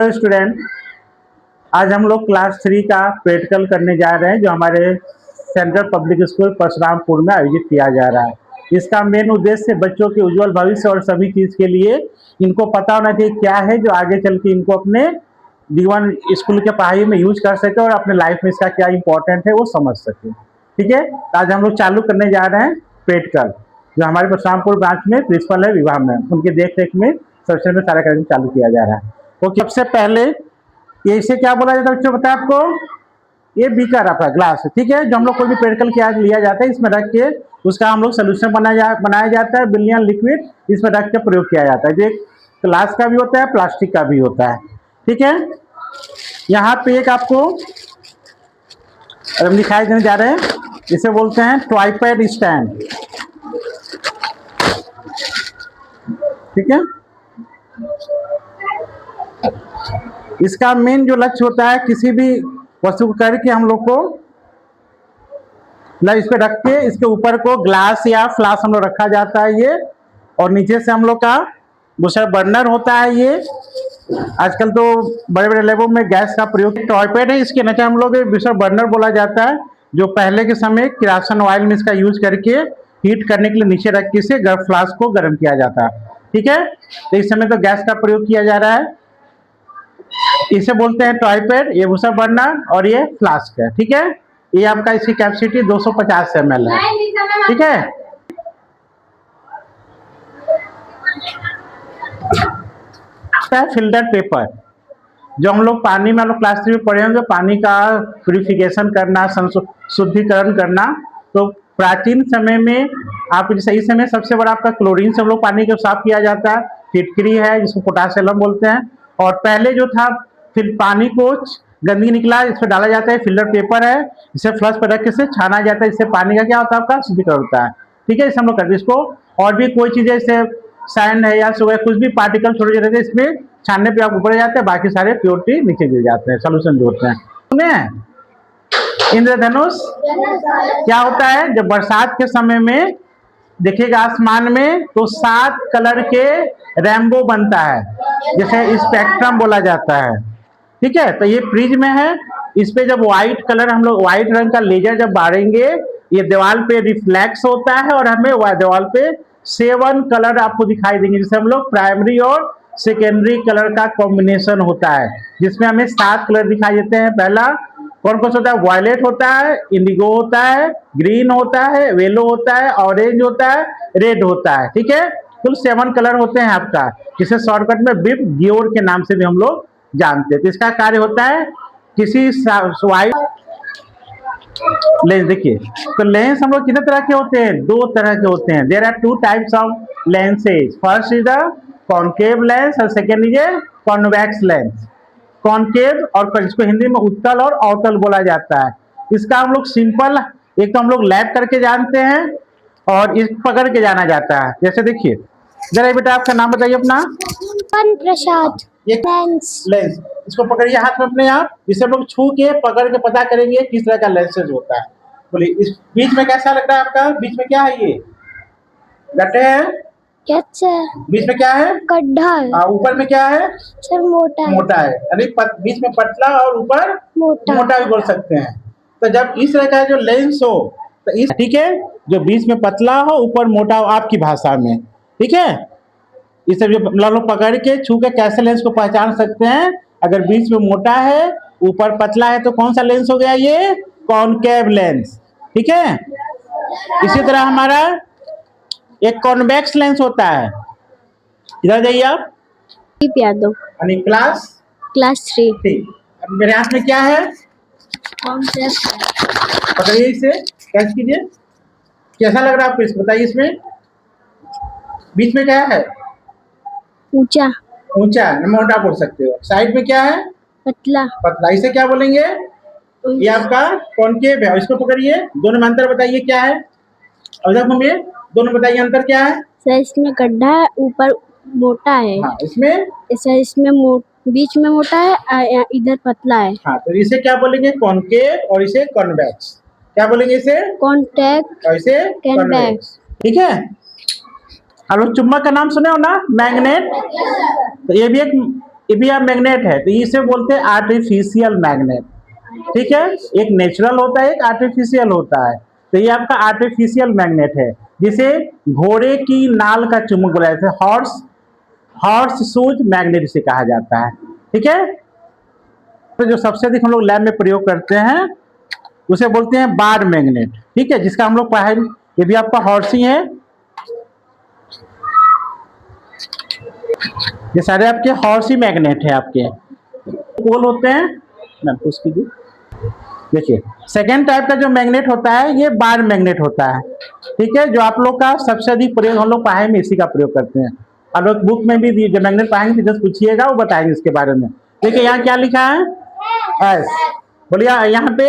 Student, आज हम लोग क्लास 3 का प्रैक्टिकल करने जा रहे हैं जो हमारे सेंट्रल पब्लिक स्कूल परशुरामपुर में आयोजित किया जा रहा है। इसका मेन उद्देश्य बच्चों के उज्जवल भविष्य और सभी चीज़ के लिए इनको पता होना चाहिए क्या है जो आगे चल के इनको अपने जीवन स्कूल के पढ़ाई में यूज कर सके और अपने लाइफ में इसका क्या इंपॉर्टेंट है वो समझ सके। ठीक है, तो आज हम लोग चालू करने जा रहे हैं प्रैक्टिकल जो हमारे परशुरामपुर ब्रांच में प्रिंसिपल है विवाह में, उनके देख रेख में सेशन में सारा कार्यक्रम चालू किया जा रहा है। तो सबसे पहले ये इसे क्या बोला जाता है बच्चों, बताया आपको? ये बीकर आपका ग्लास है, ठीक है, जो हम लोग कोई भी प्रैक्टिकल क्या लिया जाता है इसमें रख के उसका हम लोग सोल्यूशन बनाया जाता है, बिलियन लिक्विड इसमें रख के प्रयोग किया जाता है। जो एक ग्लास का भी होता है, प्लास्टिक का भी होता है। ठीक है, यहाँ पे एक आपको हम दिखाई देने जा रहे हैं, इसे बोलते हैं ट्राइपॉड स्टैंड। ठीक है, इसका मेन जो लक्ष्य होता है किसी भी वस्तु को करके हम लोग को इस पे रख के इसके ऊपर को ग्लास या फ्लास्क हम लोग रखा जाता है ये, और नीचे से हम लोग का दूसरा बर्नर होता है ये। आजकल तो बड़े बड़े लैबों में गैस का प्रयोग टॉयपेड है, इसके नीचे हम लोग दूसरा बर्नर बोला जाता है जो पहले के समय किरासन ऑयल में इसका यूज करके हीट करने के लिए नीचे रख के इसे फ्लास्क को गर्म किया जाता है। ठीक है, तो इस समय तो गैस का प्रयोग किया जा रहा है, इसे बोलते हैं ट्राइपॉड, ये दूसरा बर्नर और ये फ्लास्क है। ठीक है, ये आपका इसकी कैपेसिटी 250 ml है। ठीक है, फिल्टर पेपर जो हम लोग पानी में, हम लोग क्लास 3 में पढ़े होंगे, पानी का प्यूरिफिकेशन करना, शुद्धिकरण करना। तो प्राचीन समय में आप जैसे इस समय सबसे बड़ा आपका क्लोरीन से हम लोग पानी को साफ किया जाता है, फिटकरी है जिसको पोटासियम बोलते हैं। और पहले जो था फिर पानी को गंदगी निकला इस पर डाला जाता है, फिल्टर पेपर है, इसे फ्लश पर रख के से छाना जाता है, इससे पानी का क्या होता है आपका शुद्धिकरण होता है। ठीक है, इसे हम लोग करते हैं इसको। और भी कोई चीज़ें जैसे सैंड है या कुछ भी पार्टिकल छोटे छोटे रहते हैं इसमें छानने पे आप ऊपर जाते हैं, बाकी सारे प्योरिटी नीचे गिर जाते हैं, सोल्यूशन जो होते हैं। इंद्रधनुष क्या होता है? जब बरसात के समय में देखिएगा आसमान में तो 7 कलर के रेनबो बनता है, जैसे स्पेक्ट्रम बोला जाता है। ठीक है, तो ये फ्रिज में है, इस पे जब व्हाइट कलर हम लोग व्हाइट रंग का लेजर जब बारेंगे ये दीवार पे रिफ्लेक्स होता है और हमें दीवार पे 7 कलर आपको दिखाई देंगे, जिसे हम लोग प्राइमरी और सेकेंडरी कलर का कॉम्बिनेशन होता है, जिसमें हमें 7 कलर दिखाई देते हैं। पहला कौन कौन सा होता है? वायलेट होता है, इंडिगो होता है, ग्रीन होता है, येलो होता है, ऑरेंज होता है, रेड होता है। ठीक है, कुल 7 कलर होते हैं आपका, जिसे शॉर्टकट में बिब गियोर के नाम से भी हम लोग जानते हैं। तो इसका कार्य होता है किसी वाइट लेंस, देखिए तो लेंस हम लोग कितने तरह के होते हैं? 2 तरह के होते हैं। There are 2 types of lenses, first is the concave lens और second is a convex lens. Concave और इसको हिंदी में उत्तल और अवतल बोला जाता है। इसका हम लोग सिंपल एक तो हम लोग लैब करके जानते हैं और इस पकड़ के जाना जाता है। जैसे देखिए जरा बेटा आपका नाम बताइए अपना। प्रसाद। लेंस इसको पकड़िए हाथ में अपने आप, इसे हम लोग छू के पकड़ के पता करेंगे किस तरह का लेंसेज होता है। बोलिए इस बीच में कैसा लग रहा है आपका? बीच में क्या है? ये गड्ढे हैं, बीच में क्या है? गड्ढा है। ऊपर में क्या है? सर मोटा है। मोटा है, यानी बीच में पतला और ऊपर मोटा भी बोल सकते हैं। तो जब इस तरह का जो लेंस हो तो इस, ठीक है, जो बीच में पतला हो ऊपर मोटा हो आपकी भाषा में। ठीक है, इसे जो लोग पकड़ के छू के कैसे लेंस को पहचान सकते हैं? अगर बीच में मोटा है ऊपर पतला है तो कौन सा लेंस हो गया? ये कॉनकेव लेंस। ठीक है, इसी तरह हमारा एक कॉन्वेक्स लेंस होता है। इधर जाइए आप। यादव क्लास 3। अब मेरे हाथ में क्या है? पकड़िए इसे, कैच कीजिए, कैसा लग रहा है आपको? इसको बताइए, इसमें बीच में क्या है? ऊंचा मोटा बोल सकते हो। साइड में क्या है? पतला इसे क्या बोलेंगे? ये आपका कॉनकेव है। इसको पकड़िए, दोनों में अंतर बताइए क्या है? और जब हमें दोनों बताइए अंतर क्या है? सर इसमें गड्ढा है, ऊपर मोटा है। हाँ, इसमें बीच में मोटा है, इधर पतला है। हाँ, तो इसे क्या बोलेंगे? कॉनकेव और इसे कॉन्वेक्स। क्या बोलेंगे? इसे कॉन्टेक्ट और इसे कॉन्वेक्स। ठीक है, आप लोग चुंबक का नाम सुने हो ना, मैग्नेट। तो ये भी एक ये भी आप मैग्नेट है, तो इसे बोलते हैं आर्टिफिशियल मैग्नेट। ठीक है, एक नेचुरल होता है, एक आर्टिफिशियल होता है। तो ये आपका आर्टिफिशियल मैग्नेट है, जिसे घोड़े की नाल का चुंबक बोला जाता है, हॉर्स शूज मैग्नेट से कहा जाता है। ठीक है, तो जो सबसे अधिक हम लोग लैब में प्रयोग करते हैं उसे बोलते हैं बार मैग्नेट। ठीक है, जिसका हम लोग पढ़ाई, ये भी आपका हॉर्सी है, ये सारे आपके हॉर्सी मैग्नेट है। आपके पोल होते हैं, मैम पुश कीजिए। देखिए, सेकेंड टाइप का जो मैग्नेट होता है ये बार मैग्नेट होता है। ठीक है, जो आप लोग का सबसे अधिक प्रयोग हम लोग पढ़ाई में इसी का प्रयोग करते हैं। आप लोग बुक में भी जो मैग्नेट पाएंगे जस्ट पूछिएगा, वो बताएंगे इसके बारे में। देखिए यहाँ क्या लिखा है, एस, बोलिए यहाँ पे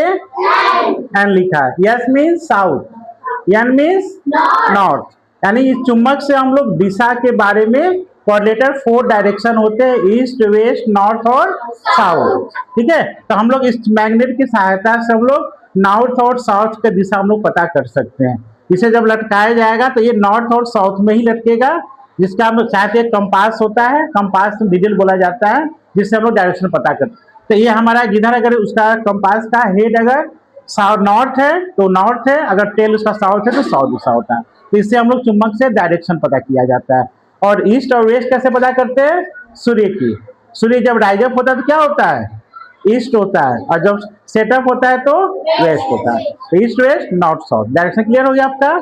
एन लिखा है। S means south, N means north, यानी इस चुंबक से हम लोग दिशा के बारे में कोऑर्डिनेटर 4 डायरेक्शन होते हैं, ईस्ट, वेस्ट, नॉर्थ और साउथ। ठीक है, तो हम लोग इस मैग्नेट की सहायता से हम लोग नॉर्थ और साउथ की दिशा हम लोग पता कर सकते हैं। इसे जब लटकाया जाएगा तो ये नॉर्थ और साउथ में ही लटकेगा, जिसका हम लोग चाहते हैं कंपास होता है, कंपास डिजिटल बोला जाता है, जिससे हम लोग डायरेक्शन पता करते हैं। तो ये हमारा जिधर अगर उसका कंपास का हेड अगर साउथ नॉर्थ है तो नॉर्थ है, अगर टेल उसका साउथ है तो साउथ दिशा होता है। तो इससे हम लोग चुंबक से डायरेक्शन पता किया जाता है। और ईस्ट और वेस्ट कैसे पता करते हैं, सूर्य की, सूर्य जब राइज अप होता है तो क्या होता है, ईस्ट होता है, और जब सेटअप होता है तो वेस्ट होता है। तो east west north south, direction clear हो गया आपका।